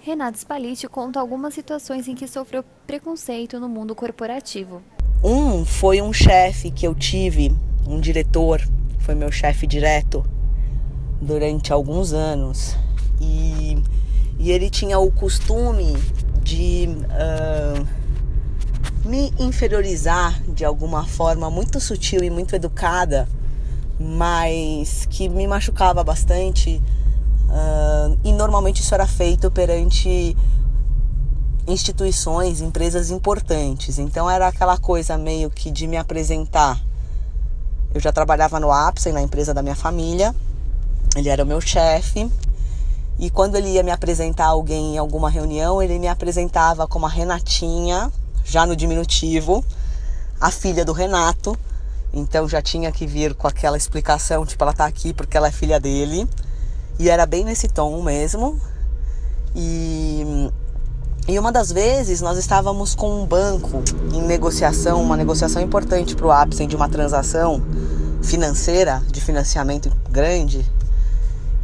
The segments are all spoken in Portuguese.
Renata Spalletti conta algumas situações em que sofreu preconceito no mundo corporativo. Foi um chefe que eu tive, um diretor, foi meu chefe direto durante alguns anos. E ele tinha o costume de me inferiorizar de alguma forma muito sutil e muito educada, mas que me machucava bastante. E normalmente isso era feito perante instituições, empresas importantes. Então era aquela coisa meio que de me apresentar. Eu já trabalhava no Apsen, na empresa da minha família. Ele era o meu chefe. E quando ele ia me apresentar alguém em alguma reunião, ele me apresentava como a Renatinha, já no diminutivo, a filha do Renato. Então já tinha que vir com aquela explicação, tipo, ela tá aqui porque ela é filha dele. E era bem nesse tom mesmo. E uma das vezes nós estávamos com um banco em negociação, uma negociação importante para o Apsen de uma transação financeira, de financiamento grande.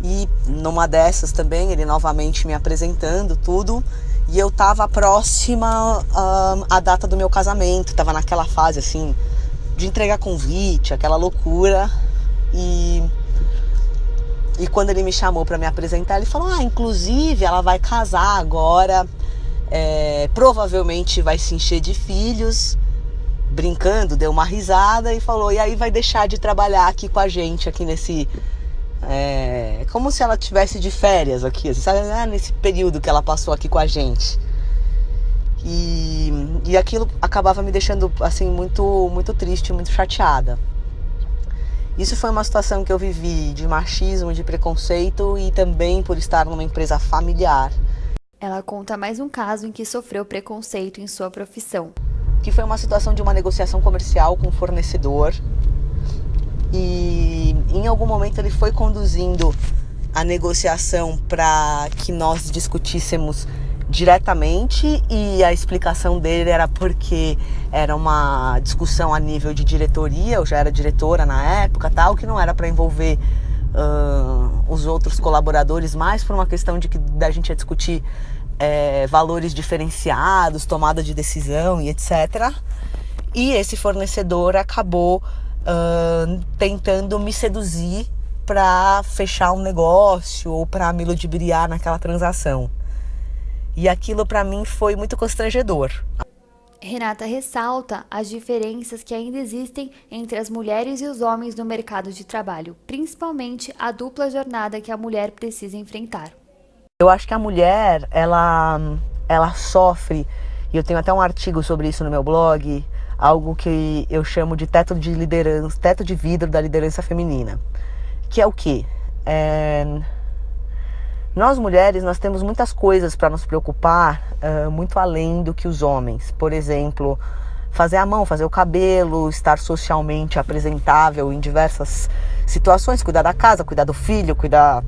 E numa dessas também, ele novamente me apresentando tudo. E eu estava próxima à data do meu casamento, estava naquela fase assim, de entregar convite, aquela loucura. E quando ele me chamou para me apresentar, ele falou, inclusive ela vai casar agora, provavelmente vai se encher de filhos, brincando, deu uma risada e falou, e aí vai deixar de trabalhar aqui com a gente, aqui nesse... como se ela tivesse de férias aqui, sabe? Nesse período que ela passou aqui com a gente. E aquilo acabava me deixando assim, muito, muito triste, muito chateada. Isso foi uma situação que eu vivi de machismo, de preconceito e também por estar numa empresa familiar. Ela conta mais um caso em que sofreu preconceito em sua profissão. Que foi uma situação de uma negociação comercial com o fornecedor. E em algum momento ele foi conduzindo a negociação para que nós discutíssemos diretamente, e a explicação dele era porque era uma discussão a nível de diretoria, eu já era diretora na época, tal, que não era para envolver os outros colaboradores, mais por uma questão de que da gente ia discutir valores diferenciados, tomada de decisão e etc. E esse fornecedor acabou tentando me seduzir para fechar um negócio ou para me ludibriar naquela transação. E aquilo para mim foi muito constrangedor. Renata ressalta as diferenças que ainda existem entre as mulheres e os homens no mercado de trabalho, principalmente a dupla jornada que a mulher precisa enfrentar. Eu acho que a mulher, ela sofre, e eu tenho até um artigo sobre isso no meu blog, algo que eu chamo de teto de liderança, teto de vidro da liderança feminina. Que é o quê? Nós mulheres, nós temos muitas coisas para nos preocupar, muito além do que os homens. Por exemplo, fazer a mão, fazer o cabelo, estar socialmente apresentável em diversas situações, cuidar da casa, cuidar do filho, cuidar,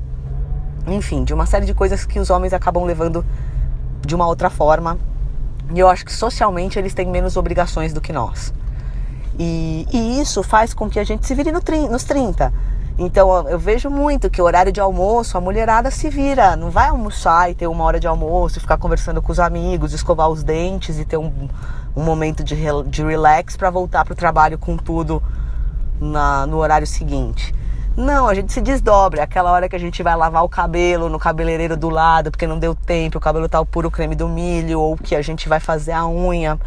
enfim, de uma série de coisas que os homens acabam levando de uma outra forma. E eu acho que socialmente eles têm menos obrigações do que nós. E isso faz com que a gente se vire nos 30. Então eu vejo muito que o horário de almoço, a mulherada se vira, não vai almoçar e ter uma hora de almoço, ficar conversando com os amigos, escovar os dentes e ter um momento de relax para voltar para o trabalho com tudo no horário seguinte. Não, a gente se desdobra, aquela hora que a gente vai lavar o cabelo no cabeleireiro do lado porque não deu tempo, o cabelo tá o puro creme do milho, ou que a gente vai fazer a unha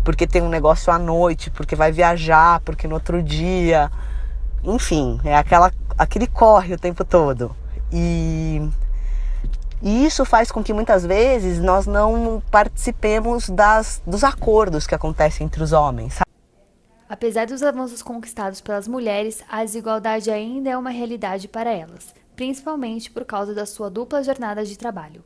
porque tem um negócio à noite, porque vai viajar, porque no outro dia... Enfim, é aquele corre o tempo todo. E isso faz com que muitas vezes nós não participemos dos acordos que acontecem entre os homens. Apesar dos avanços conquistados pelas mulheres, a desigualdade ainda é uma realidade para elas, principalmente por causa da sua dupla jornada de trabalho.